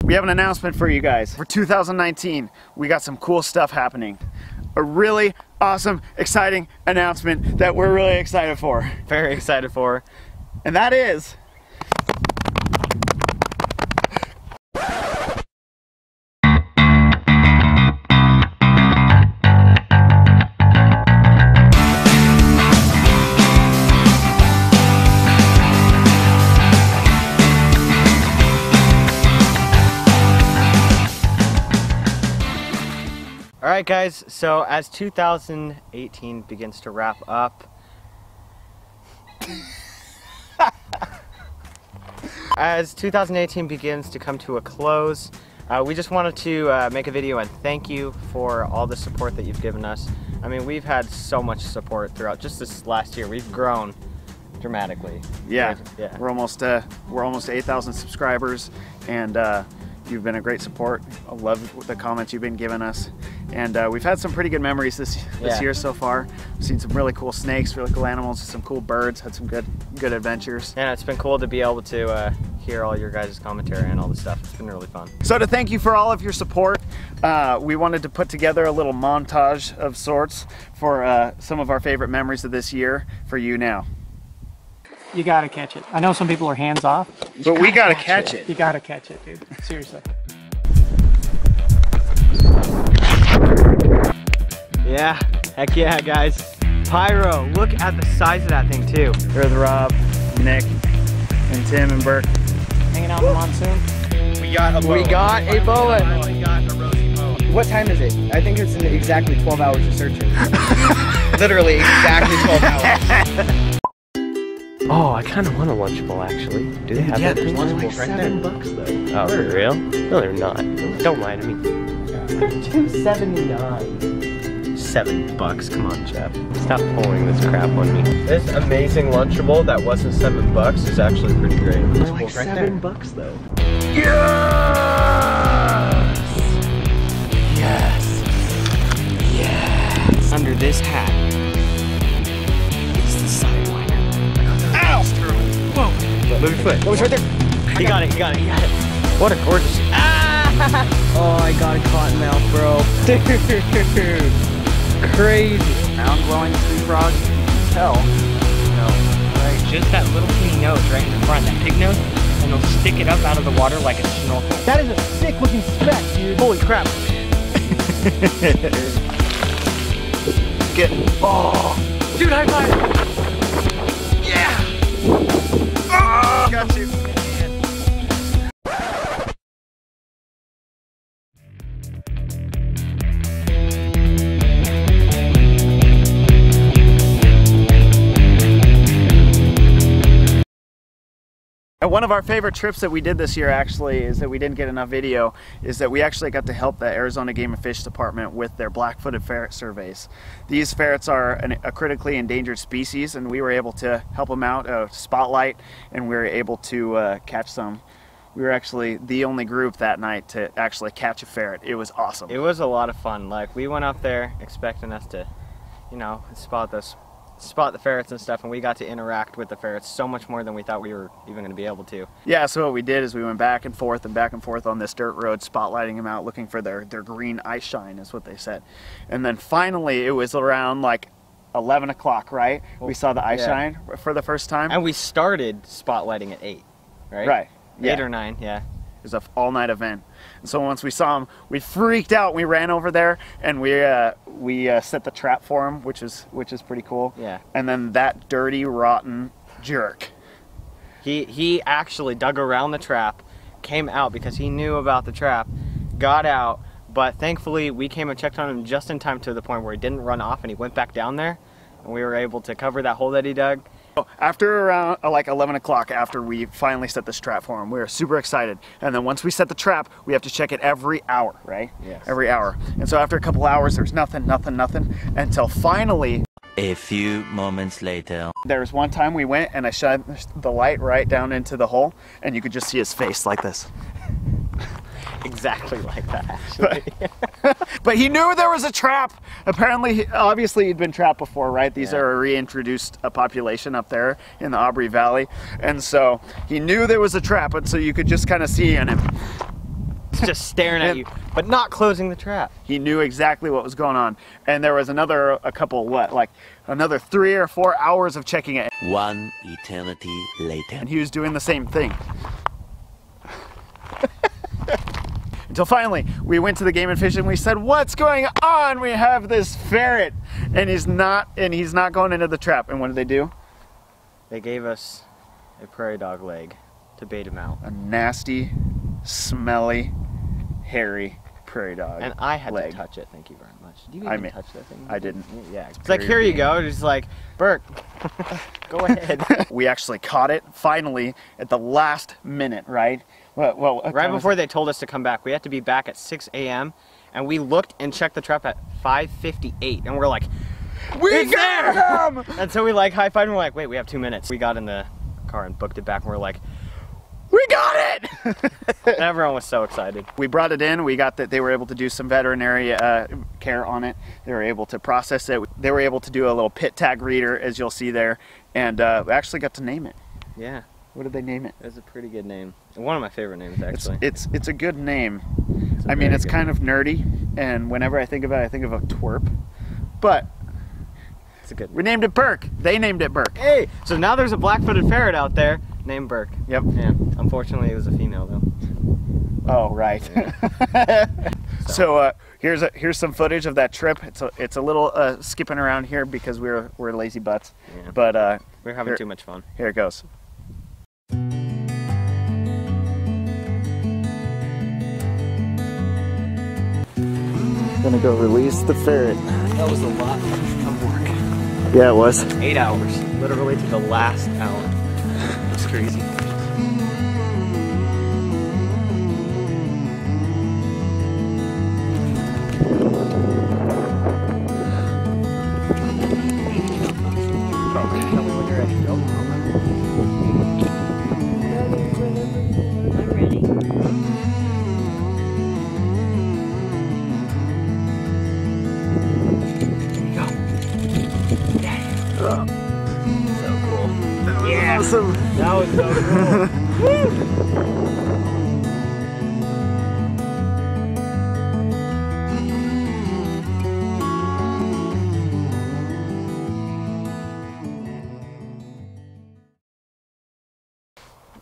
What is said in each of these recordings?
We have an announcement for you guys. For 2019, we got some cool stuff happening. A really awesome, exciting announcement that we're really excited for. Very excited for. And that is... Alright guys, so as 2018 begins to wrap up, as 2018 begins to come to a close, we just wanted to make a video and thank you for all the support that you've given us. I mean, we've had so much support throughout just this last year. We've grown dramatically. Yeah. We're almost 8,000 subscribers, and you've been a great support. I love the comments you've been giving us. And we've had some pretty good memories this year so far. We've seen some really cool snakes, really cool animals, some cool birds, had some good adventures. And it's been cool to be able to hear all your guys' commentary and all this stuff. It's been really fun. So to thank you for all of your support, we wanted to put together a little montage of sorts for some of our favorite memories of this year for you now. You gotta catch it. I know some people are hands off. But we gotta catch it. You gotta catch it, dude. Seriously. Yeah, heck yeah, guys. Pyro, look at the size of that thing too. There's Rob, Nick, and Tim and Burke. Hanging out in the monsoon. We got a boa. We got a rosy boa. What time is it? I think it's in exactly 12 hours of searching. Literally exactly 12 hours. Oh, I kind of want a Lunchable actually. Do they have that? There's Lunchables like right there. $7 though. Oh, for real? No, they're not. Don't lie to me. They're $2.79. $7. Come on, Jeff. Stop pulling this crap on me. This amazing Lunchable that wasn't $7 is actually pretty great. They're like $7 though. Yes! Yes. Yes. Under this hat is the Sidewinder. Ow! Whoa. Move your foot. Oh, it's right there. He got it. What a gorgeous. Oh, I got a cottonmouth, bro. Dude. Crazy. Round glowing sweet frog. You can tell. Right, just that little teeny nose right in the front, that pig nose, and they'll stick it up out of the water like a snorkel. That is a sick looking speck, dude. Holy crap. Get. Oh! Dude, high five! Yeah! Oh! Got you. And one of our favorite trips that we did this year actually is that we didn't get enough video, is that we actually got to help the Arizona Game and Fish Department with their black-footed ferret surveys. These ferrets are a critically endangered species, and we were able to help them out, spotlight, and we were able to catch some. We were actually the only group that night to actually catch a ferret. It was awesome. It was a lot of fun. Like, we went up there expecting us to, you know, spot the ferrets and stuff, and we got to interact with the ferrets so much more than we thought we were even going to be able to. Yeah, so what we did is we went back and forth on this dirt road, spotlighting them out, looking for their green eye shine, is what they said. And then finally, it was around like 11 o'clock, right? We saw the eye shine for the first time. And we started spotlighting at 8, right? Right. 8 or 9, yeah. It was an all-night event. And so once we saw him, we freaked out. We ran over there and we set the trap for him, which is pretty cool. Yeah. And then that dirty, rotten jerk. He actually dug around the trap, came out because he knew about the trap, got out, but thankfully we came and checked on him just in time to the point where he didn't run off and he went back down there, and we were able to cover that hole that he dug. After around like 11 o'clock, after we finally set this trap for him, we were super excited. And then once we set the trap, we have to check it every hour, right? Yes. Every hour. And so after a couple hours, there's nothing, until finally... A few moments later. There was one time we went and I shined the light right down into the hole, and you could just see his face like this. Exactly like that, actually. But he knew there was a trap. Apparently, obviously he'd been trapped before, right? These are a reintroduced population up there in the Aubrey Valley. And so he knew there was a trap, and so you could just kind of see in him. just staring at you, but not closing the trap. He knew exactly what was going on. And there was another 3 or 4 hours of checking it. One eternity later. And he was doing the same thing. Until finally, we went to the Game and Fish and we said, "What's going on? We have this ferret, and he's not going into the trap." And what did they do? They gave us a prairie dog leg to bait him out. A nasty, smelly, hairy prairie dog. And I had leg. to touch it. Thank you very much. Did you even touch that thing? I didn't. Yeah. It's like, here you go. It's like, Burke, go ahead. We actually caught it finally at the last minute, right? Well, right before they told us to come back. We had to be back at 6 a.m. and we looked and checked the trap at 5:58, and we're like, we got him! And so we like high-fived and we're like, wait, we have 2 minutes. We got in the car and booked it back and we're like, we got it! and everyone was so excited. We brought it in. We got that. They were able to do some veterinary care on it. They were able to process it. They were able to do a little pit tag reader, as you'll see there, and we actually got to name it. Yeah. What did they name it? It's a pretty good name. One of my favorite names, actually. It's a good name. I mean, it's kind of nerdy, and whenever I think of it, I think of a twerp. But it's a good name. We named it Burke. They named it Burke. Hey, so now there's a black-footed ferret out there named Burke. Yep. Yeah. Unfortunately, it was a female though. Oh, right. Yeah. So here's some footage of that trip. It's a little skipping around here because we're lazy butts. Yeah. But we're having too much fun. Here it goes. Gonna go release the ferret. That was a lot of work. Yeah, it was. 8 hours, literally to the last hour. It's crazy. Tell me when you're ready, Joe. I'm ready. So cool. Yeah. Awesome. That was so cool.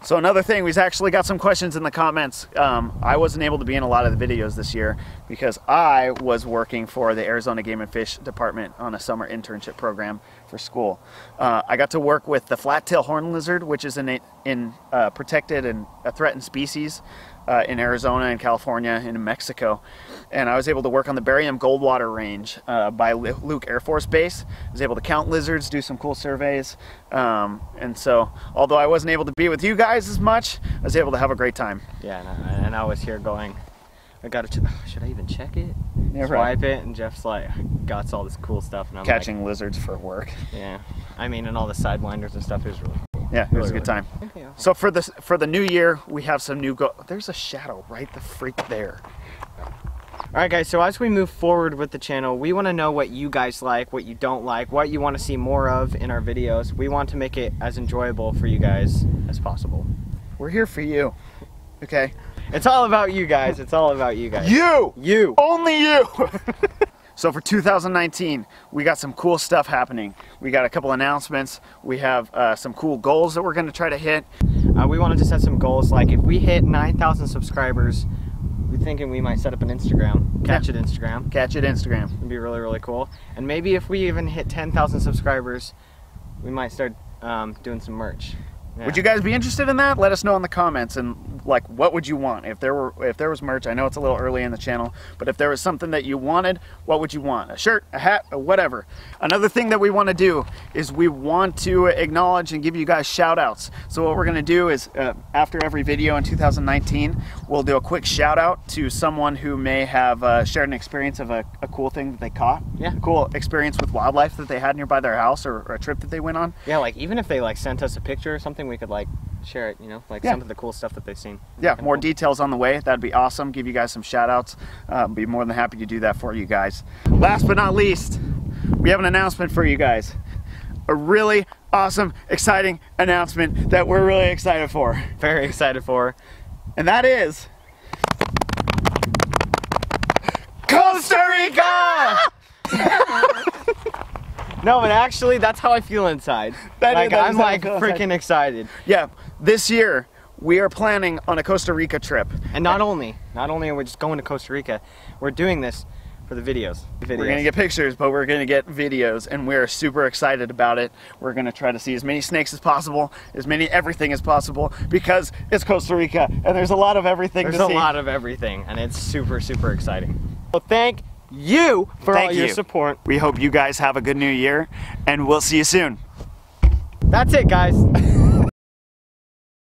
So another thing, we've actually got some questions in the comments. I wasn't able to be in a lot of the videos this year because I was working for the Arizona Game and Fish Department on a summer internship program for school. I got to work with the flat-tailed horned lizard, which is in protected and a threatened species in Arizona and California and in Mexico. And I was able to work on the Barium Goldwater Range by Luke Air Force Base. I was able to count lizards, do some cool surveys. And so, although I wasn't able to be with you guys as much, I was able to have a great time. Yeah, and I was here going, I gotta, should I even check it? Yeah, Swipe it, and Jeff's like, got all this cool stuff. And I'm catching like, lizards for work. Yeah, I mean, and all the sidewinders and stuff is really cool. Yeah, it was a good time. Okay. So for the new year, we have some new there's a shadow right the freak there. Alright guys, so as we move forward with the channel, we want to know what you guys like, what you don't like, what you want to see more of in our videos. We want to make it as enjoyable for you guys as possible. We're here for you, okay? It's all about you guys. It's all about you guys. You! You! Only you! So for 2019, we got some cool stuff happening. We got a couple announcements. We have some cool goals that we're going to try to hit. We wanted to set some goals, like if we hit 9,000 subscribers, we're thinking we might set up an Instagram. Catch It Instagram. Catch It Instagram. It'd be really, really cool. And maybe if we even hit 10,000 subscribers, we might start doing some merch. Yeah. Would you guys be interested in that? Let us know in the comments, and like, what would you want if there was merch? I know it's a little early in the channel, but if there was something that you wanted, what would you want? A shirt, a hat, or whatever. Another thing that we want to do is we want to acknowledge and give you guys shout outs. So what we're going to do is after every video in 2019, we'll do a quick shout out to someone who may have shared an experience of a cool thing that they caught. Yeah. A cool experience with wildlife that they had nearby their house, or a trip that they went on. Yeah, like even if they like sent us a picture or something, we could like share it, you know, like some of the cool stuff that they've seen. Yeah, more details on the way. That'd be awesome. Give you guys some shout outs. Be more than happy to do that for you guys. Last but not least, we have an announcement for you guys. A really awesome, exciting announcement that we're really excited for. Very excited for. And that is Costa Rica! No, but actually, that's how I feel inside. I'm like freaking excited. Yeah, this year we are planning on a Costa Rica trip. And not only are we just going to Costa Rica, we're doing this for the videos. We're gonna get pictures, but we're gonna get videos, and we're super excited about it. We're gonna try to see as many snakes as possible, as many everything as possible, because it's Costa Rica, and there's a lot of everything to see. There's a lot of everything, and it's super, super exciting. Well, thank you for all your support. We hope you guys have a good new year, and we'll see you soon. That's it, guys.